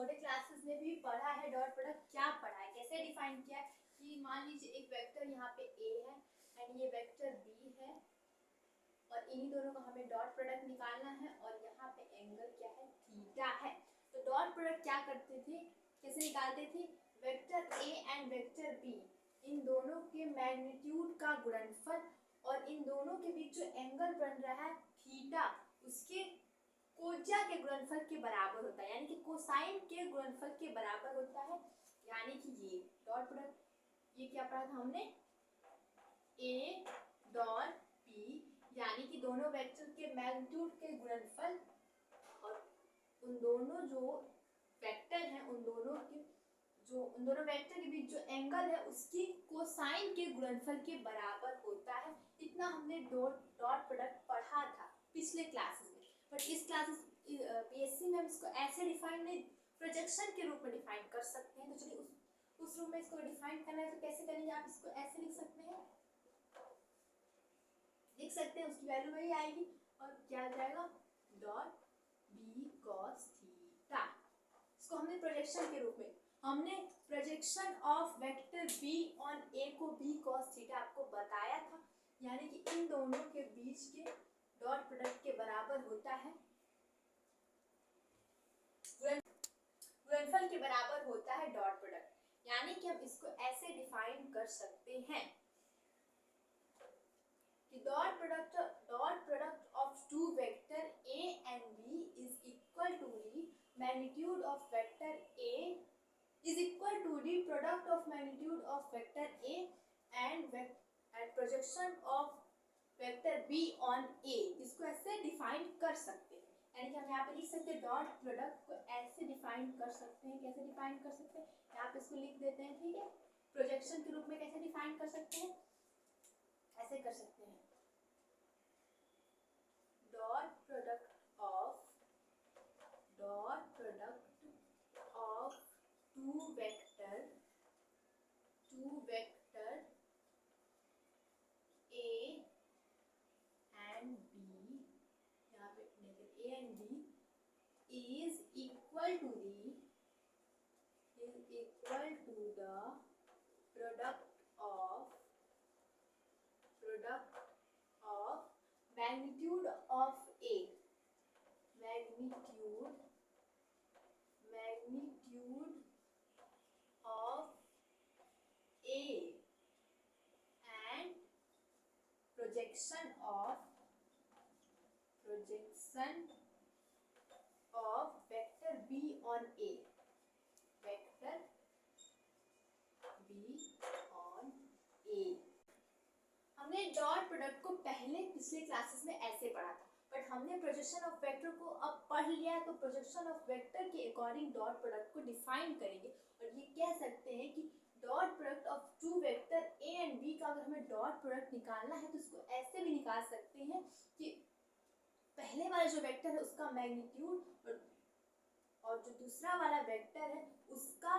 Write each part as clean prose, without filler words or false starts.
छोटे क्लासेस में भी पढ़ा है डॉट प्रोडक्ट। क्या पढ़ा है, कैसे डिफाइन किया है कि मान लीजिए एक वेक्टर यहाँ पे ए है एंड ये वेक्टर बी है और इन्हीं दोनों का हमें डॉट प्रोडक्ट निकालना है और यहाँ पे एंगल क्या है, थीटा है। तो डॉट प्रोडक्ट क्या करते थे, कैसे निकालते थे, vector A and vector be in दोनों के मैग्नीट्यूड का गुणनफल और इन दोनों के बीच जो एंगल बन रहा है थीटा उसके कोज्या के गुणनफल के बराबर होता है, यानी कि कोसाइन के गुणनफल के बराबर होता है। यानी कि ये डॉट प्रोडक्ट ये क्या पढ़ा था हमने, ए डॉट बी यानी कि दोनों वेक्टर के मैग्नीट्यूड के गुणनफल और उन दोनों जो वेक्टर हैं उन दोनों वेक्टर के बीच जो एंगल है उसकी कोसाइन के गुणनफल के बराबर होता है। इतना हमने डॉट प्रोडक्ट पढ़ा था पिछले क्लासेस में। बट इस क्लासेस पीएससी में हम इसको ऐसे डिफाइन नहीं, प्रोजेक्शन के रूप में डिफाइन कर सकते हैं। तो चलिए उस रूप में इसको डिफाइन करना है तो कैसे करेंगे, आप इसको ऐसे लिख सकते हैं, उसकी वैल्यू वही आएगी और क्या आ जाएगा, डॉट बी कॉस थीटा। इसको हमने प्रोजेक्शन के रूप में, हमने projection of vector B on A को बी कॉस थीटा आपको बताया था, यानी कि इन दोनों के बीच के डॉट प्रोडक्ट के बराबर होता है, गुणनफल के बराबर होता है डॉट प्रोडक्ट। यानी कि हम इसको ऐसे डिफाइन कर सकते हैं कि dot product of two vector A and B is equal to the magnitude of vector A is equal to the product of magnitude of vector A and projection of vector B on A. इसको ऐसे define कर सकते हैं, यानी कि हम यहाँ पे लिख सकते हैं डॉट प्रोडक्ट को ऐसे डिफाइन कर सकते हैं। कैसे डिफाइन कर सकते हैं, यहाँ पे इसको लिख देते हैं, ठीक है। प्रोजेक्शन के रूप में कैसे डिफाइन कर सकते हैं, ऐसे कर सकते हैं, dot product of two vector A and B, यहाँ पे A and B is equal to the product of magnitude of A and projection of vector B on A, vector B on A। हमने dot product को पहले पिछले classes में ऐसे पढ़ा था, बट हमने प्रोजेक्शन ऑफ वेक्टर को अब पढ़ लिया है, तो प्रोजेक्शन ऑफ वेक्टर के अकॉर्डिंग डॉट प्रोडक्ट को डिफाइन करेंगे और ये कह सकते हैं कि dot product of two vector A and B का अगर हमें डॉट प्रोडक्ट निकालना है तो इसको ऐसे भी निकाल सकते हैं कि पहले वाला जो वेक्टर है उसका मैग्नीट्यूड और जो दूसरा वाला वेक्टर है उसका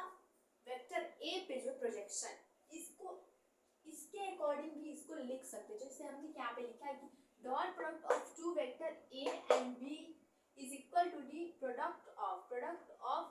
वेक्टर ए पे जो प्रोजेक्शन, इसको इसके अकॉर्डिंग भी इसको लिख सकते हैं। जैसे हमने यहाँ पे लिखा है कि dot product of two vector A and B is equal to the product of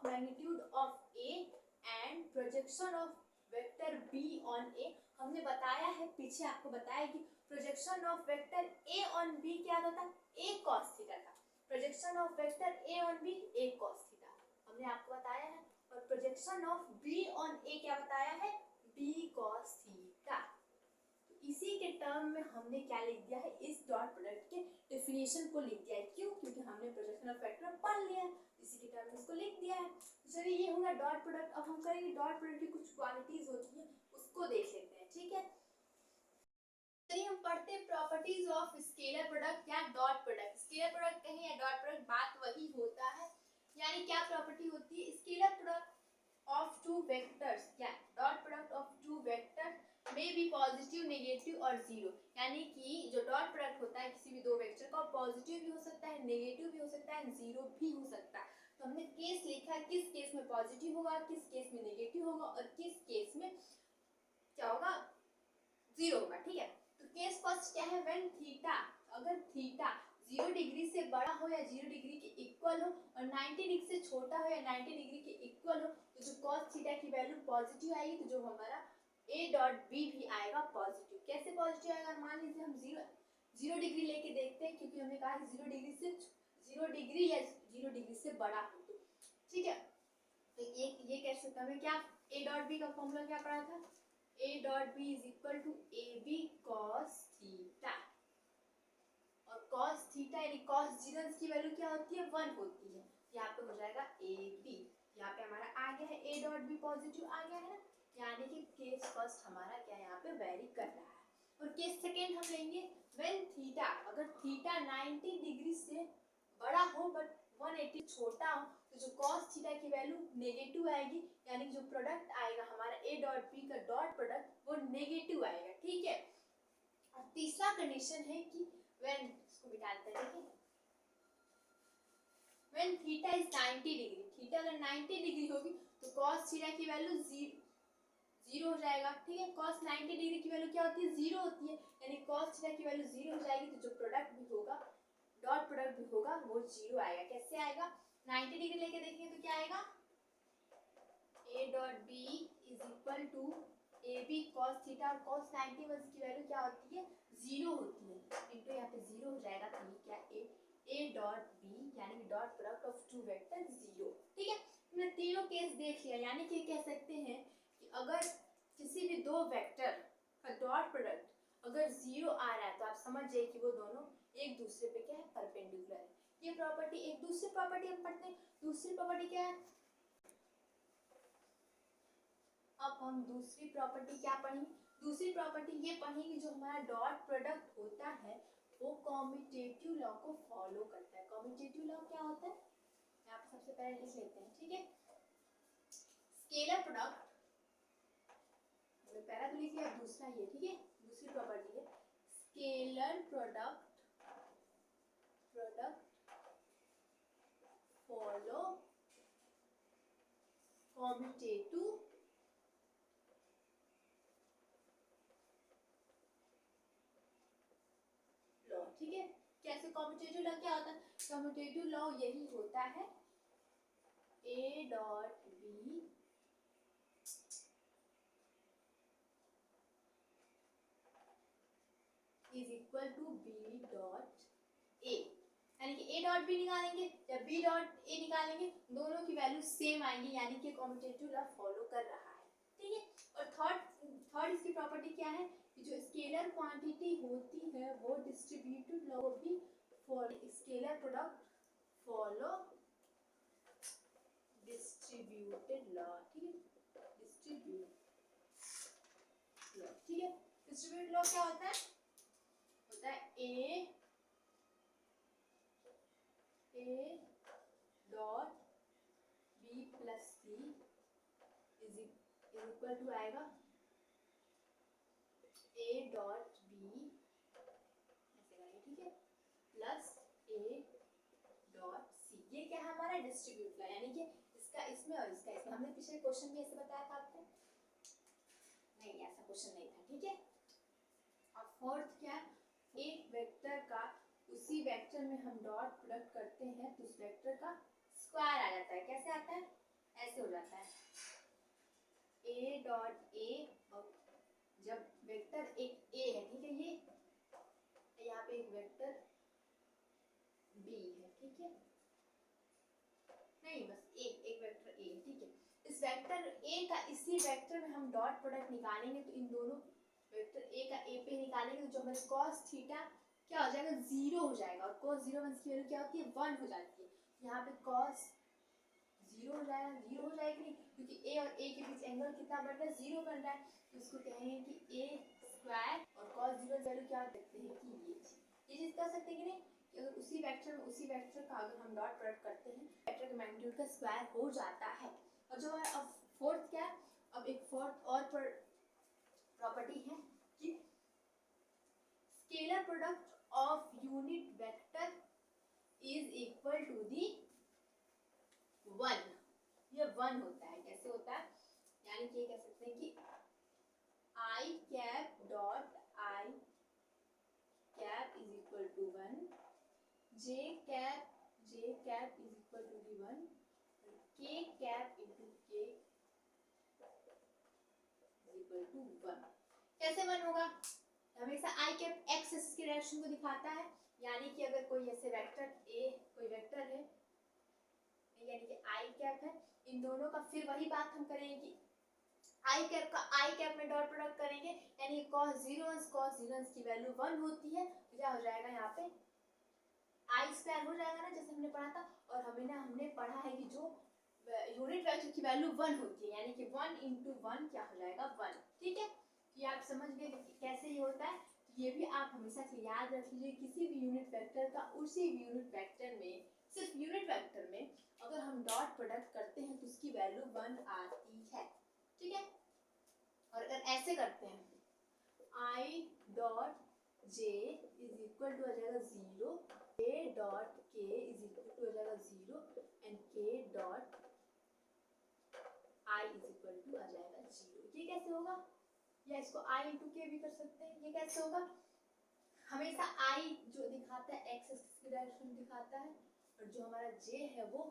magnitude of A and projection of vector B on A. हमने बताया है, पीछे आपको बताया कि projection of vector A on B क्या होता है, ए कॉस थीटा था। Projection of vector A on B A cos theta हमने आपको बताया है, और projection of B on A क्या बताया है, बी कॉस थीटा। तो इसी के टर्म में हमने क्या लिख दिया है, इस डॉट प्रोडक्ट के डेफिनेशन को लिख दिया है। क्यों, क्योंकि हमने प्रोजेक्शन ऑफ वेक्टर पढ़ लिया है, इसी के टर्म में इसको लिख दिया है। चलिए ये होगा डॉट प्रोडक्ट। अब हम करेंगे डॉट प्रोडक्ट की कुछ क्वालिटीज होती है उसको देख लेते हैं, ठीक है। चलिए हम पढ़ते हैं प्रॉपर्टीज ऑफ स्केलर प्रोडक्ट या डॉट प्रोडक्ट। स्केलर प्रोडक्ट कहीं या डॉट प्रोडक्ट बात वही होता है, यानी क्या प्रॉपर्टी होती है, scalar product of two vectors या dot product of two vector में भी पॉजिटिव, नेगेटिव और जीरो। यानी कि जो डॉट प्रोडक्ट होता है किसी भी दो वेक्टर का, पॉजिटिव भी हो सकता है, नेगेटिव भी हो सकता है, जीरो भी हो सकता है। तो हमने केस लिखा है, किस केस में पॉजिटिव होगा, किस केस में नेगेटिव होगा और किस केस में क्या होगा, जीरो होगा, ठीक है। तो केस फर्स्ट क्या है, व्हेन थीटा, अगर थीटा 0 डिग्री से बड़ा हो या 0 डिग्री के इक्वल हो और 90 डिग्री से छोटा हो या 90 डिग्री के इक्वल हो तो जो cos थीटा की वैल्यू पॉजिटिव आएगी, तो जो हमारा a डॉट b भी आएगा पॉजिटिव। कैसे पॉजिटिव आएगा? मान लीजिए हम 0 डिग्री लेके देखते हैं, क्योंकि हमने कहा 0 डिग्री से 0 डिग्री या 0 डिग्री से बड़ा हो तो ठीक है। तो ये कह सकते हैं क्या, a डॉट b का फॉर्मूला क्या पढ़ा था? a dot b is equal to ab cos theta, और cos थीटा यानी cos 0 की वैल्यू क्या होती है? 1 होती है। यहाँ पे हो जाएगा ab, यहाँ पे हमारा आ गया है a डॉट b पॉजिटिव आ गया है, यानी कि केस फर्स्ट हमारा क्या यहाँ पे वेरी कर रहा है। और केस सेकेंड हम लेंगे व्हेन थीटा, अगर थीटा 90 डिग्री से बड़ा हो बट 180 छोटा हो तो जो cos थीटा की वैल्यू नेगेटिव आएगी, यानी कि जो प्रोडक्ट आएगा हमारा a डॉट b का डॉट प्रोडक्ट वो नेगेटिव आएगा, ठीक है। और तीसरा कंडीशन है कि व्हेन, इसको मिटाते हैं, देखिए when theta is 90 degree, theta अगर 90 डिग्री होगी तो cos थीटा की वैल्यू 0 हो जाएगा, ठीक है। cos 90 डिग्री की वैल्यू क्या होती है? 0 होती है, यानी cos थीटा की वैल्यू 0 हो जाएगी, तो जो प्रोडक्ट भी होगा, डॉट प्रोडक्ट भी होगा, वो 0 आएगा। कैसे आएगा? 90 डिग्री लेके देखेंगे तो क्या आएगा? a dot b is equal to ab cos theta, और cos 90 की वैल्यू क्या होती है? 0 होती है, इनटू यहाँ पे 0 हो जाएगा, तो ये क्या a डॉट b यानी कि dot product of two vector 0, ठीक है। हमने तीनों केस देख लिया, यानी कि कह सकते हैं कि अगर किसी भी दो वेक्टर का डॉट प्रोडक्ट अगर 0 आ रहा है तो आप समझ जाइए कि वो दोनों एक दूसरे पे क्या है? परपेंडिकुलर है। ये प्रॉपर्टी, एक दूसरी प्रॉपर्टी हम पढ़ते हैं। दूसरी प्रॉपर्टी क्या है? अब हम दूसरी प्रॉपर्टी क्या पढ़ेंगे? दूसरी प्रॉपर्टी ये पढ़ेंगे, जो हमारा डॉट प्रोडक्ट होता है वो कॉम्यूटेटिव लॉ को फॉलो करता है। कॉम्यूटेटिव लॉ क्या होता है? यहाँ पे सबसे पहले लिख लेते हैं, ठीक है। स्केलर प्रोडक्ट, पहला तो लिख लिया, दूसरा ये, ठीक है। दूसरी प्रॉपर्टी है scalar product follow commutative law, ठीक है। कैसे कॉम्यूटेटिव लॉ क्या होता है? कॉम्यूटेटिव लॉ यही होता है a dot b is equal to b dot a, यानी कि a डॉट b निकालेंगे या b डॉट a निकालेंगे, दोनों की वैल्यू सेम आएंगी, यानी कि कॉम्यूटेटिव लॉ फॉलो कर रहा है, ठीक है। और थर्ड इसकी प्रॉपर्टी क्या है कि जो स्केलर क्वांटिटी होती है वो डिस्ट्रीब्यूटेड लॉ भी follow, scalar product follow distributed law, ठीक है। डिस्ट्रीब्यूट लॉ, ठीक है। डिस्ट्रीब्यूटेड लॉ क्या होता है? होता है a dot b plus c is equal to आएगा a डॉट b, ऐसे करेंगे, ठीक है, प्लस a डॉट c। ये क्या है? हमारा डिस्ट्रीब्यूट लॉ, यानी कि इसका इसमें और इसका इसमें। हमने पिछले क्वेश्चन में ऐसे बताया था आपको? नहीं, ऐसा क्वेश्चन नहीं था, ठीक है। अब फोर्थ क्या है? एक वेक्टर का उसी वेक्टर में हम डॉट प्रोडक्ट करते हैं तो उस वेक्टर का स्क्वायर आ जाता है। कैसे आता है? ऐसे हो जाता है a डॉट a, और जब वेक्टर एक a है, ठीक है, ये यहाँ पे एक वेक्टर b है, ठीक है, नहीं बस एक वेक्टर a, ठीक है। इस वेक्टर a का इसी वेक्टर में हम डॉट प्रोडक्ट निकालेंगे तो इन दोनों वेक्टर a का a पे निकालेंगे तो जो हमारे cos थीटा क्या हो जाएगा? 0 हो जाएगा, और cos 0 की वैल्यू क्या होती है? 1 हो जाती है। यहाँ पे cos 0 हो जाएगा, 0 हो जाएगी नहीं, क्योंकि a और a के बीच एंगल कितना बन रहा है? 0 बन रहा है, तो इसको कहेंगे कि a स्क्वायर, और cos 0 की वैल्यू क्या देखते हैं कि ये चीज कर सकते हैं कि नहीं, कि अगर उसी वेक्टर में उसी वेक्टर का अगर हम डॉट प्रोडक्ट करते हैं वेक्टर के मैग्नीट्यूड का स्क्वायर हो जाता है। और जो है अब फोर्थ क्या है? अब एक फोर्थ और प्रॉपर्टी है कि scalar product of unit vector is equal to the 1। ये 1 होता है। कैसे होता है? यानी कि ये कह सकते हैं कि I cap dot I cap is equal to 1 j cap is equal to d1 k cap into k is equal to 1। कैसे 1 होगा? हमेशा आई कैप एक्स एक्सिस की डायरेक्शन को दिखाता है, यानी कि अगर कोई ऐसे वेक्टर ए कोई वेक्टर है यानी कि आई कैप है, इन दोनों का फिर वही बात हम करेंगे कि आई कैप का आई कैप में डॉट प्रोडक्ट करेंगे, यानी cos 0 की वैल्यू 1 होती है, तो क्या हो जाएगा यहाँ पे आई स्क्वायर हो जाएगा ना, जैसे हमने पढ़ा था। और हमने पढ़ा है कि जो यूनिट वेक्टर की वैल्यू 1 होती है, यानी कि 1 into 1 क्या हो जाएगा 1। ठीक है, ये आप समझ गए कैसे ये होता है। ये भी आप हमेशा से याद रख लीजिए, किसी भी यूनिट वेक्टर का उसी यूनिट वेक्टर में, सिर्फ यूनिट वेक्टर में अगर हम डॉट प्रोडक्ट करते हैं तो उसकी वैल्यू 1 आती है। ठीक है, और अगर ऐसे करते हैं I dot J is equal to आ जाएगा 0, के डॉट के इज इक्वल टू आ जाएगा 0 and K dot I is equal to आ जाएगा 0। ये कैसे होगा? या इसको आई इंटू के भी कर सकते हैं। ये कैसे होगा? हमेशा आई जो दिखाता है एक्स एक्सिस की डायरेक्शन दिखाता है, और जो हमारा जे है वो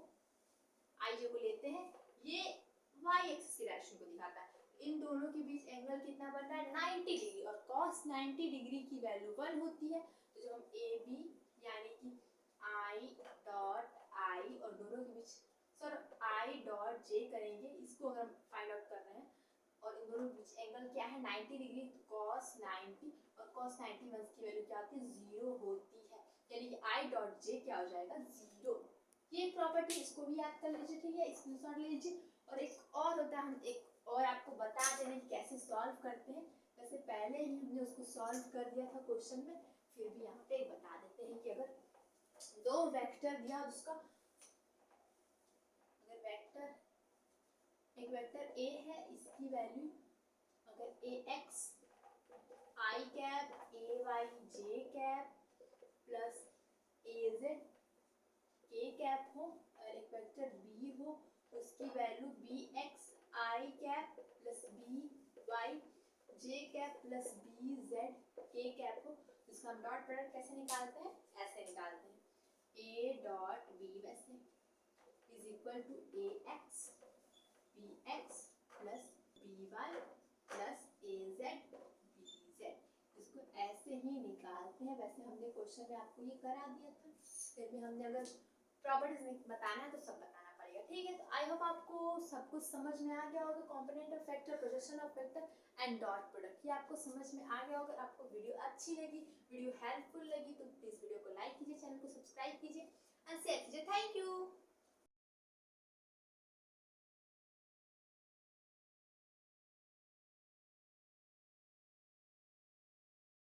आई जे को लेते हैं, ये वाई एक्सिस की डायरेक्शन को दिखाता है। इन दोनों के बीच एंगल कितना बन रहा है 90 डिग्री, और cos 90 डिग्री की वैल्यू 1 होती है। तो जब हम ए बी यानी कि आई डॉट आई और दोनों के बीच आई डॉट जे करेंगे, इसको अगर हम फाइंड आउट कर रहे हैं, और इन दोनों के बीच एंगल क्या है 90 डिग्री, cos 90 और cos 90 की वैल्यू क्या होती है 0 होती है, यानी कि आई डॉट जे क्या हो जाएगा 0। ये प्रॉपर्टी इसको भी याद कर लीजिए। ठीक है, स्क्रीनशॉट ले लीजिए। और एक और होता है, हम एक और आपको बता दे रहे हैं कैसे सॉल्व करते हैं। वैसे पहले ही हमने उसको सॉल्व कर दिया था क्वेश्चन में, फिर भी यहाँ पे बता देते हैं कि अगर दो वेक्टर दिया, उसका अगर वेक्टर एक वेक्टर ए है, इसकी वैल्यू अगर A X I cap A Y J cap plus A Z K cap हो, और एक वेक्टर बी हो, उसकी value B X I cap plus B Y J cap plus B Z K cap हो, इसका हम dot product कैसे निकालते हैं? ऐसे निकालते हैं, ए डॉट बी वैसे is equal to A X B X plus B Y plus A Z B Z. इसको ऐसे ही निकालते हैं। वैसे हमने क्वेश्चन में आपको ये करा दिया था, फिर भी हमने अगर प्रॉपर्टीज बताना है तो सब बताना पड़ेगा। ठीक है, तो आई होप आपको सब कुछ समझ में आ गया होगा। Component of vector, projection of vector and dot product, ये आपको समझ में आ गया होगा। आपको वीडियो अच्छी लगी, वीडियो हेल्पफुल लगी तो प्लीज वीडियो को लाइक कीजिए, चैनल को सब्सक्राइब कीजिए एंड शेयर कीजिए। Thank you.